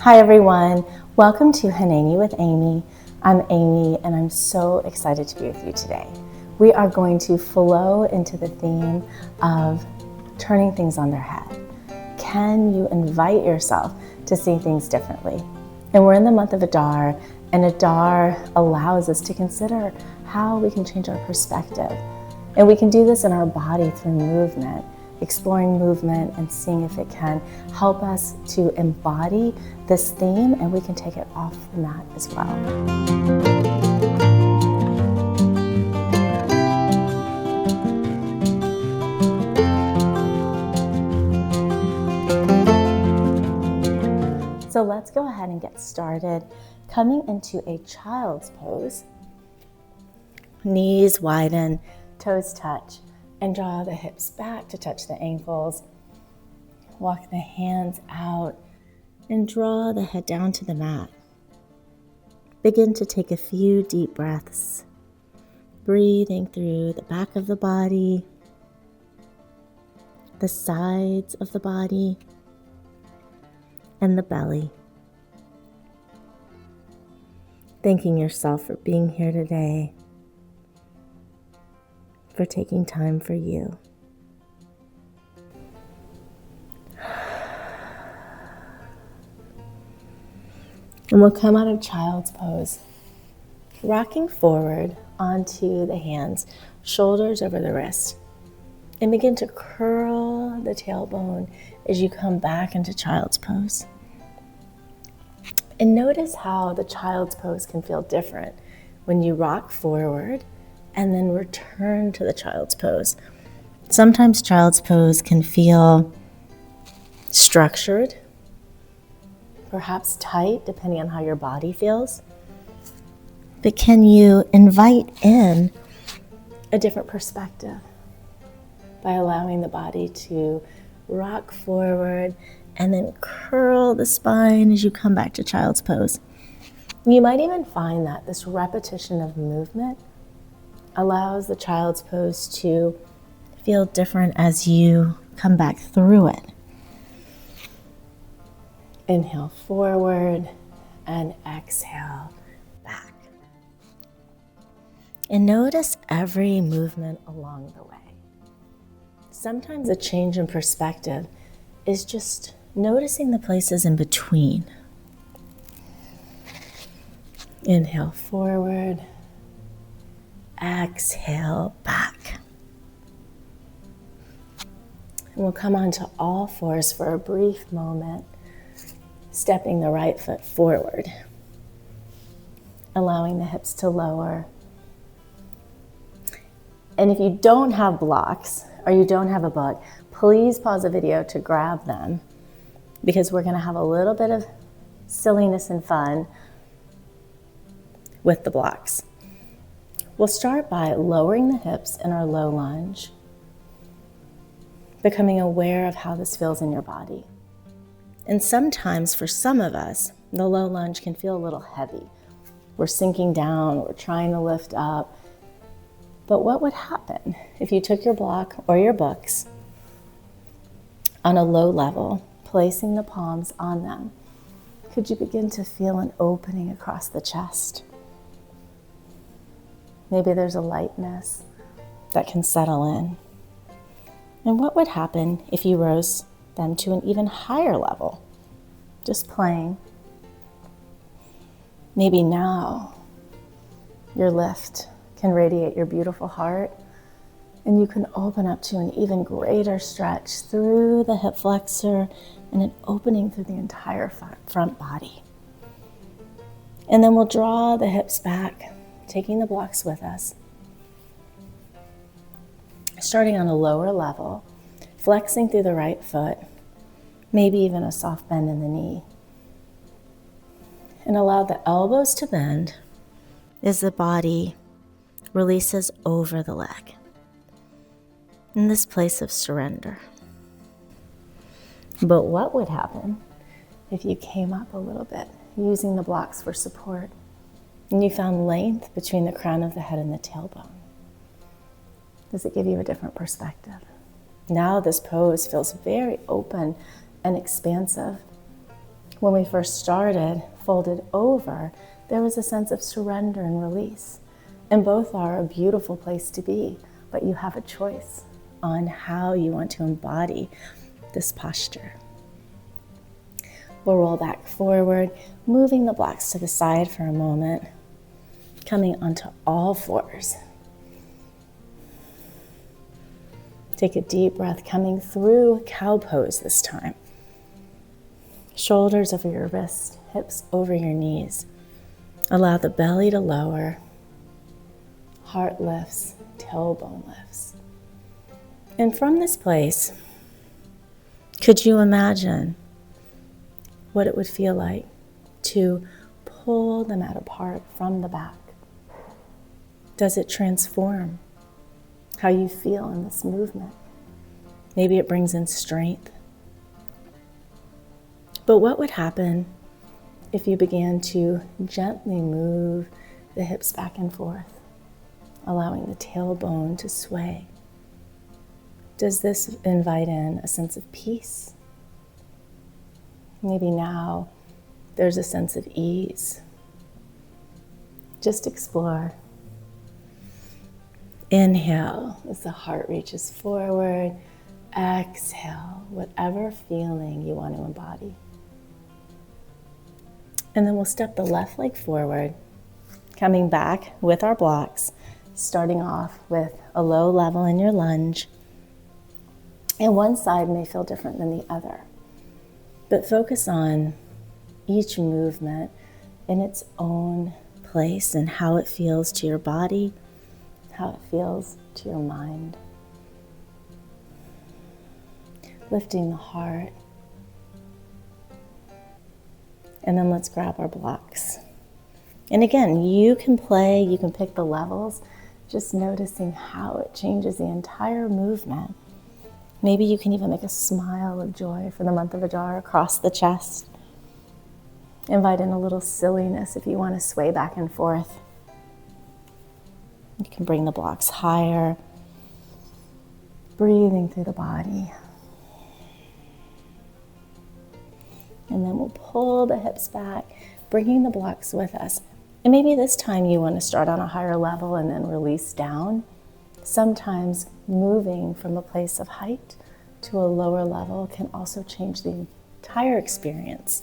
Hi everyone, welcome to Hanani with Amy. I'm Amy and I'm so excited to be with you today. We are going to flow into the theme of turning things on their head. Can you invite yourself to see things differently? And we're in the month of Adar, and Adar allows us to consider how we can change our perspective. And we can do this in our body through movement, exploring movement and seeing if it can help us to embody this theme, and we can take it off the mat as well. So let's go ahead and get started. Coming into a child's pose, knees widen, toes touch, and draw the hips back to touch the ankles. Walk the hands out and draw the head down to the mat. Begin to take a few deep breaths, breathing through the back of the body, the sides of the body, and the belly. Thanking yourself for being here today, for taking time for you. And we'll come out of child's pose, rocking forward onto the hands, shoulders over the wrist, and begin to curl the tailbone as you come back into child's pose. And notice how the child's pose can feel different when you rock forward and then return to the child's pose. Sometimes child's pose can feel structured, perhaps tight, depending on how your body feels. But can you invite in a different perspective by allowing the body to rock forward and then curl the spine as you come back to child's pose? You might even find that this repetition of movement allows the child's pose to feel different as you come back through it. Inhale forward and exhale back. And notice every movement along the way. Sometimes a change in perspective is just noticing the places in between. Inhale forward, exhale back. And we'll come onto all fours for a brief moment, stepping the right foot forward, allowing the hips to lower. And if you don't have blocks or you don't have a book, please pause the video to grab them, because we're going to have a little bit of silliness and fun with the blocks. We'll start by lowering the hips in our low lunge, becoming aware of how this feels in your body. And sometimes for some of us, the low lunge can feel a little heavy. We're sinking down, we're trying to lift up. But what would happen if you took your block or your books on a low level, placing the palms on them? Could you begin to feel an opening across the chest? Maybe there's a lightness that can settle in. And what would happen if you rose them to an even higher level? Just playing. Maybe now your lift can radiate your beautiful heart, and you can open up to an even greater stretch through the hip flexor and an opening through the entire front body. And then we'll draw the hips back, taking the blocks with us. Starting on a lower level, flexing through the right foot, maybe even a soft bend in the knee. And allow the elbows to bend as the body releases over the leg in this place of surrender. But what would happen if you came up a little bit, using the blocks for support, and you found length between the crown of the head and the tailbone? Does it give you a different perspective? Now this pose feels very open and expansive. When we first started, folded over, there was a sense of surrender and release. And both are a beautiful place to be, but you have a choice on how you want to embody this posture. We'll roll back forward, moving the blocks to the side for a moment, coming onto all fours. Take a deep breath, coming through cow pose this time. Shoulders over your wrists, hips over your knees. Allow the belly to lower. Heart lifts, tailbone lifts. And from this place, could you imagine what it would feel like to pull the mat apart from the back? Does it transform how you feel in this movement? Maybe it brings in strength. But what would happen if you began to gently move the hips back and forth, allowing the tailbone to sway? Does this invite in a sense of peace? Maybe now there's a sense of ease. Just explore. Inhale as the heart reaches forward. Exhale, whatever feeling you want to embody. And then we'll step the left leg forward, coming back with our blocks, starting off with a low level in your lunge. And one side may feel different than the other, but focus on each movement in its own place and how it feels to your body, how it feels to your mind. Lifting the heart. And then let's grab our blocks. And again, you can play, you can pick the levels, just noticing how it changes the entire movement. Maybe you can even make a smile of joy for the month of Adar across the chest. Invite in a little silliness if you want to sway back and forth. You can bring the blocks higher, breathing through the body. And then we'll pull the hips back, bringing the blocks with us. And maybe this time you want to start on a higher level and then release down. Sometimes moving from a place of height to a lower level can also change the entire experience.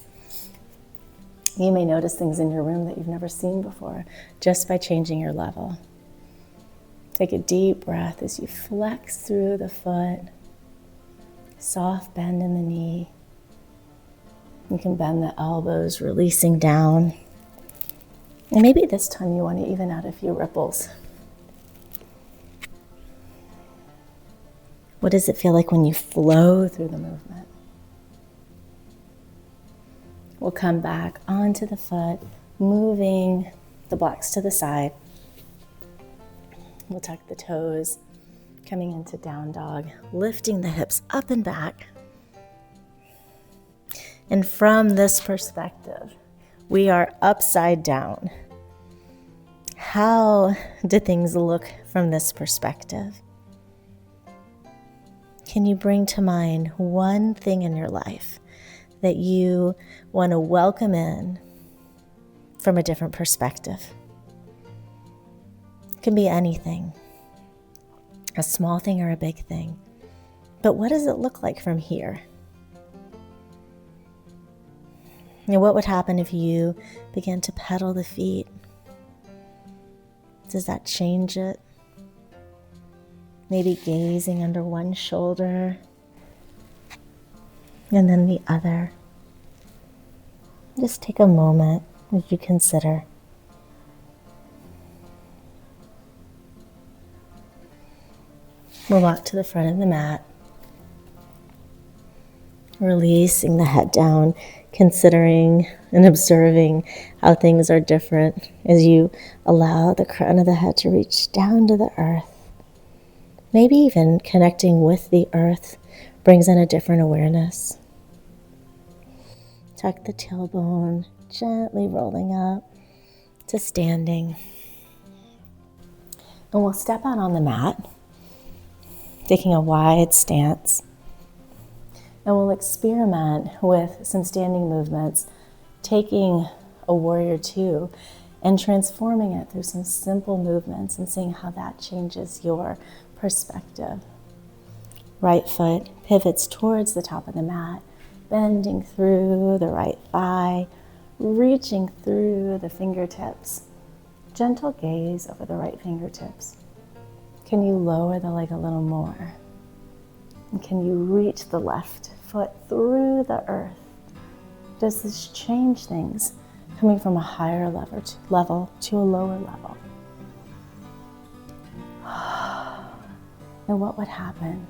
You may notice things in your room that you've never seen before just by changing your level. Take a deep breath as you flex through the foot, soft bend in the knee. You can bend the elbows, releasing down. And maybe this time you want to even add a few ripples. What does it feel like when you flow through the movement? We'll come back onto the foot, moving the blocks to the side. We'll tuck the toes, coming into down dog, lifting the hips up and back. And from this perspective, we are upside down. How do things look from this perspective? Can you bring to mind one thing in your life that you want to welcome in from a different perspective? It can be anything, a small thing or a big thing. But what does it look like from here? You know, what would happen if you began to pedal the feet? Does that change it? Maybe gazing under one shoulder and then the other. Just take a moment as you consider. We'll walk to the front of the mat, releasing the head down, considering and observing how things are different as you allow the crown of the head to reach down to the earth. Maybe even connecting with the earth brings in a different awareness. Tuck the tailbone, gently rolling up to standing. And we'll step out on the mat, taking a wide stance. And we'll experiment with some standing movements, taking a warrior two and transforming it through some simple movements and seeing how that changes your perspective. Right foot pivots towards the top of the mat, bending through the right thigh, reaching through the fingertips. Gentle gaze over the right fingertips. Can you lower the leg a little more? And can you reach the left foot through the earth? Does this change things, coming from a higher level to a lower level? And what would happen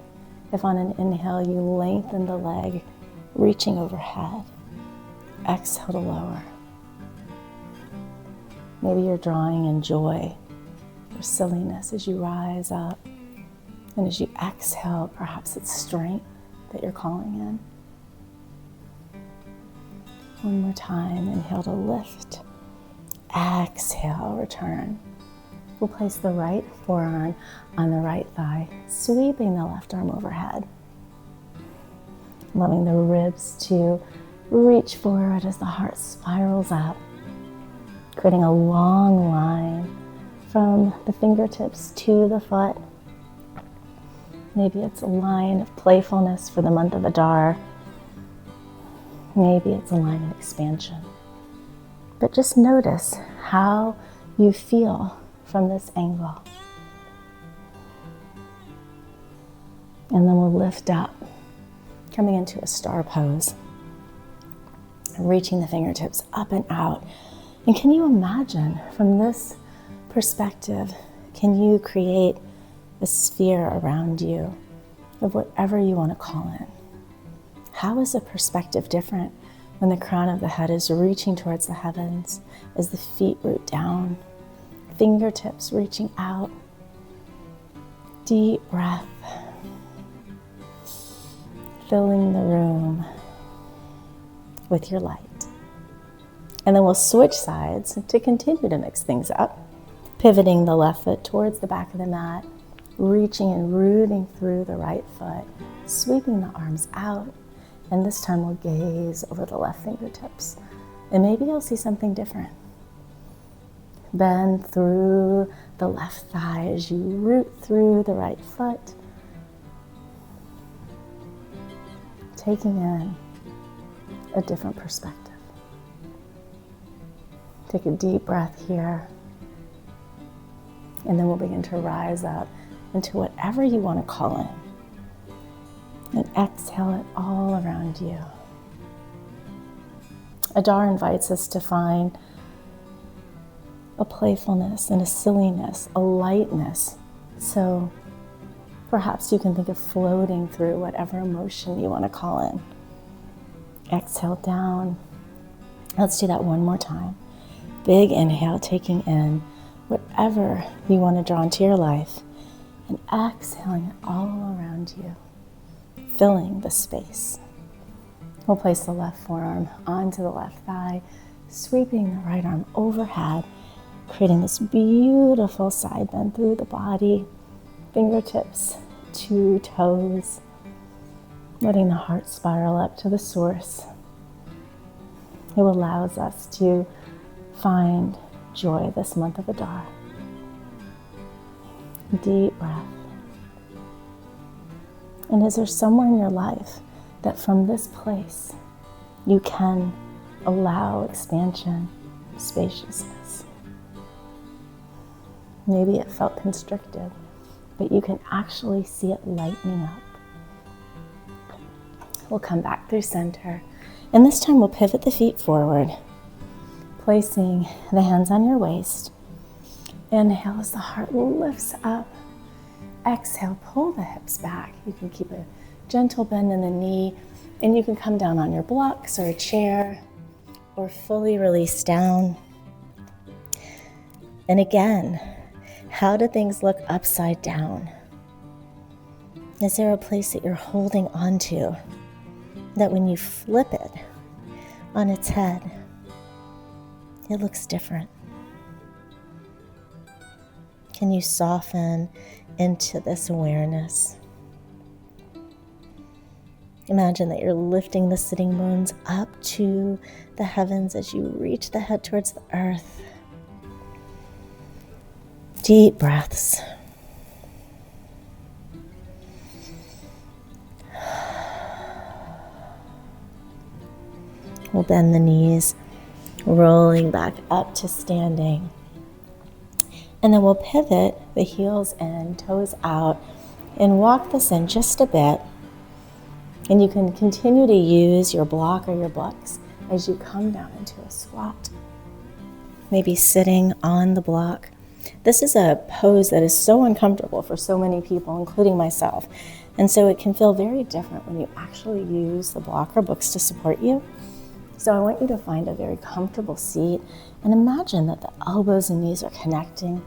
if on an inhale you lengthen the leg, reaching overhead? Exhale to lower. Maybe you're drawing in joy or silliness as you rise up. And as you exhale, perhaps it's strength that you're calling in. One more time, inhale to lift. Exhale, return. We'll place the right forearm on the right thigh, sweeping the left arm overhead. Allowing the ribs to reach forward as the heart spirals up, creating a long line from the fingertips to the foot. Maybe it's a line of playfulness for the month of Adar. Maybe it's a line of expansion. But just notice how you feel from this angle. And then we'll lift up, coming into a star pose, reaching the fingertips up and out. And can you imagine from this perspective, can you create a sphere around you of whatever you want to call in? How is the perspective different when the crown of the head is reaching towards the heavens, as the feet root down, fingertips reaching out? Deep breath, filling the room with your light. And then we'll switch sides to continue to mix things up, pivoting the left foot towards the back of the mat, reaching and rooting through the right foot, sweeping the arms out, and this time we'll gaze over the left fingertips. And maybe you'll see something different. Bend through the left thigh as you root through the right foot, taking in a different perspective. Take a deep breath here, and then we'll begin to rise up into whatever you want to call in. And exhale it all around you. Adar invites us to find a playfulness and a silliness, a lightness. So perhaps you can think of floating through whatever emotion you want to call in. Exhale down. Let's do that one more time. Big inhale, taking in whatever you want to draw into your life, and exhaling it all around you, filling the space. We'll place the left forearm onto the left thigh, sweeping the right arm overhead, creating this beautiful side bend through the body, fingertips to toes, letting the heart spiral up to the source. It allows us to find joy this month of Adar. Deep breath. And is there somewhere in your life that from this place you can allow expansion, spaciousness? Maybe it felt constricted, but you can actually see it lightening up. We'll come back through center, and this time we'll pivot the feet forward, placing the hands on your waist. Inhale as the heart lifts up. Exhale, pull the hips back. You can keep a gentle bend in the knee, and you can come down on your blocks or a chair, or fully release down. And again, how do things look upside down? Is there a place that you're holding onto that when you flip it on its head, it looks different? Can you soften into this awareness? Imagine that you're lifting the sitting bones up to the heavens as you reach the head towards the earth. Deep breaths. We'll bend the knees, rolling back up to standing. And then we'll pivot the heels in, toes out, and walk this in just a bit. And you can continue to use your block or your blocks as you come down into a squat. Maybe sitting on the block. This is a pose that is so uncomfortable for so many people, including myself. And so it can feel very different when you actually use the block or books to support you. So I want you to find a very comfortable seat and imagine that the elbows and knees are connecting,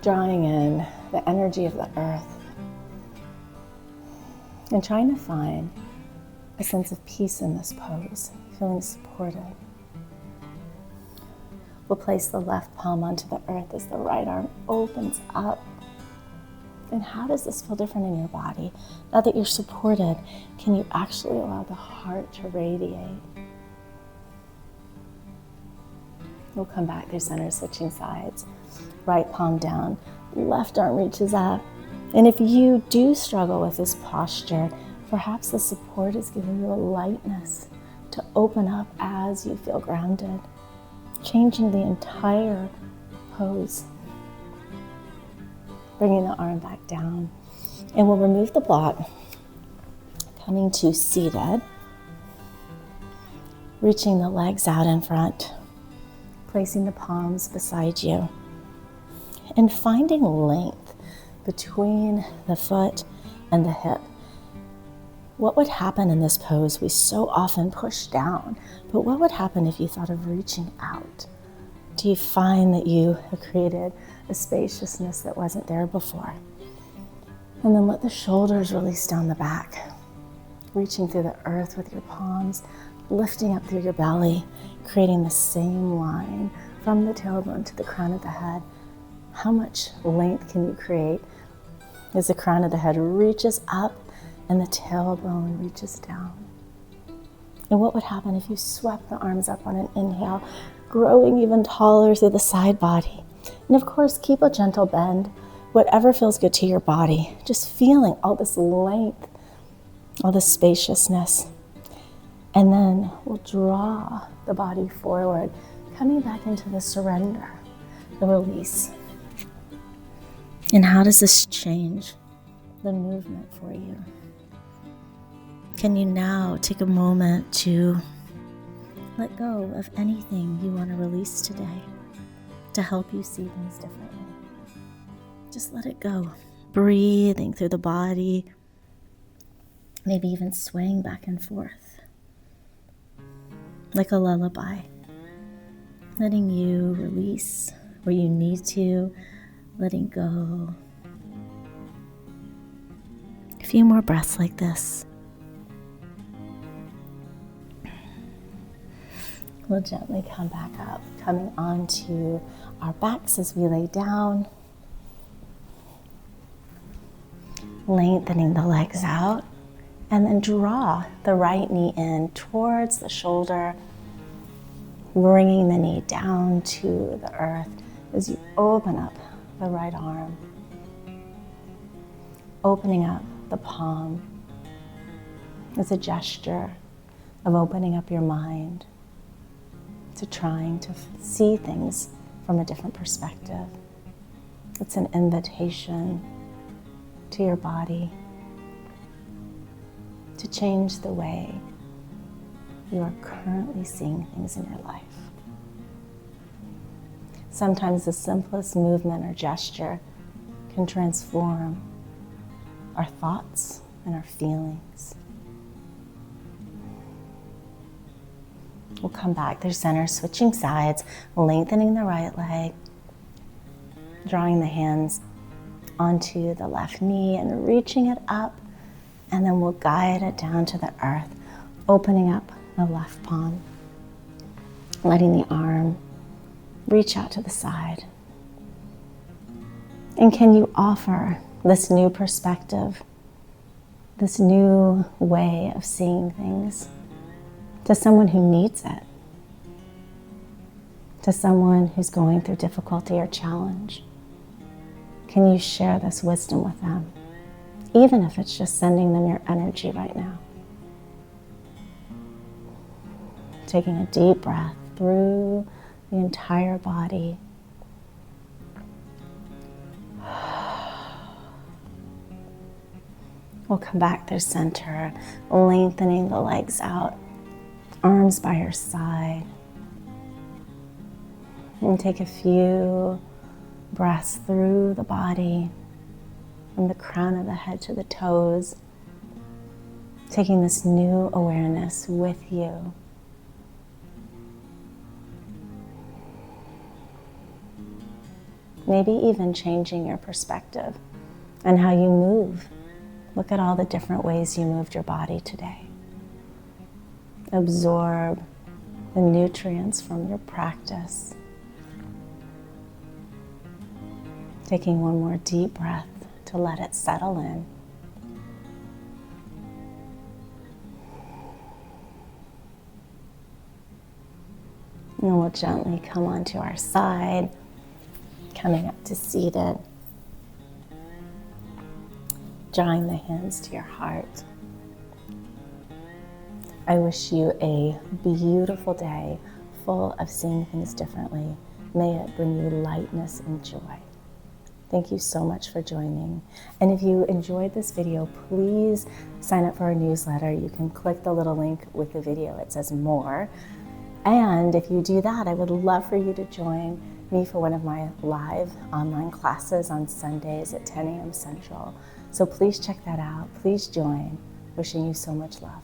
drawing in the energy of the earth and trying to find a sense of peace in this pose, feeling supported. We'll place the left palm onto the earth as the right arm opens up. And how does this feel different in your body? Now that you're supported, can you actually allow the heart to radiate? We'll come back through center, switching sides. Right palm down, left arm reaches up. And if you do struggle with this posture, perhaps the support is giving you a lightness to open up as you feel grounded, changing the entire pose. Bringing the arm back down. And we'll remove the block, coming to seated, reaching the legs out in front, placing the palms beside you, and finding length between the foot and the hip. What would happen in this pose? We so often push down, but what would happen if you thought of reaching out? Do you find that you have created a spaciousness that wasn't there before? And then let the shoulders release down the back, reaching through the earth with your palms, lifting up through your belly, creating the same line from the tailbone to the crown of the head. How much length can you create as the crown of the head reaches up and the tailbone reaches down? And what would happen if you swept the arms up on an inhale, growing even taller through the side body? And of course, keep a gentle bend, whatever feels good to your body. Just feeling all this length, all this spaciousness. And then we'll draw the body forward, coming back into the surrender, the release. And how does this change the movement for you? Can you now take a moment to let go of anything you want to release today to help you see things differently? Just let it go. Breathing through the body, maybe even swaying back and forth like a lullaby. Letting you release where you need to, letting go. A few more breaths like this. We'll gently come back up, coming onto our backs as we lay down. Lengthening the legs out, and then draw the right knee in towards the shoulder, bringing the knee down to the earth as you open up the right arm, opening up the palm as a gesture of opening up your mind to trying to see things from a different perspective. It's an invitation to your body to change the way you are currently seeing things in your life. Sometimes the simplest movement or gesture can transform our thoughts and our feelings. We'll come back through center, switching sides, lengthening the right leg, drawing the hands onto the left knee and reaching it up, and then we'll guide it down to the earth, opening up the left palm, letting the arm reach out to the side. And can you offer this new perspective this new way of seeing things to someone who needs it, to someone who's going through difficulty or challenge? Can you share this wisdom with them, even if it's just sending them your energy right now? Taking a deep breath through the entire body. We'll come back through center, lengthening the legs out, arms by your side. And take a few breaths through the body, from the crown of the head to the toes, taking this new awareness with you. Maybe even changing your perspective and how you move. Look at all the different ways you moved your body today. Absorb the nutrients from your practice. Taking one more deep breath to let it settle in. And we'll gently come onto our side, coming up to seated. Drawing the hands to your heart. I wish you a beautiful day full of seeing things differently. May it bring you lightness and joy. Thank you so much for joining. And if you enjoyed this video, please sign up for our newsletter. You can click the little link with the video. It says more. And if you do that, I would love for you to join me for one of my live online classes on Sundays at 10 a.m. Central. So please check that out. Please join. Wishing you so much love.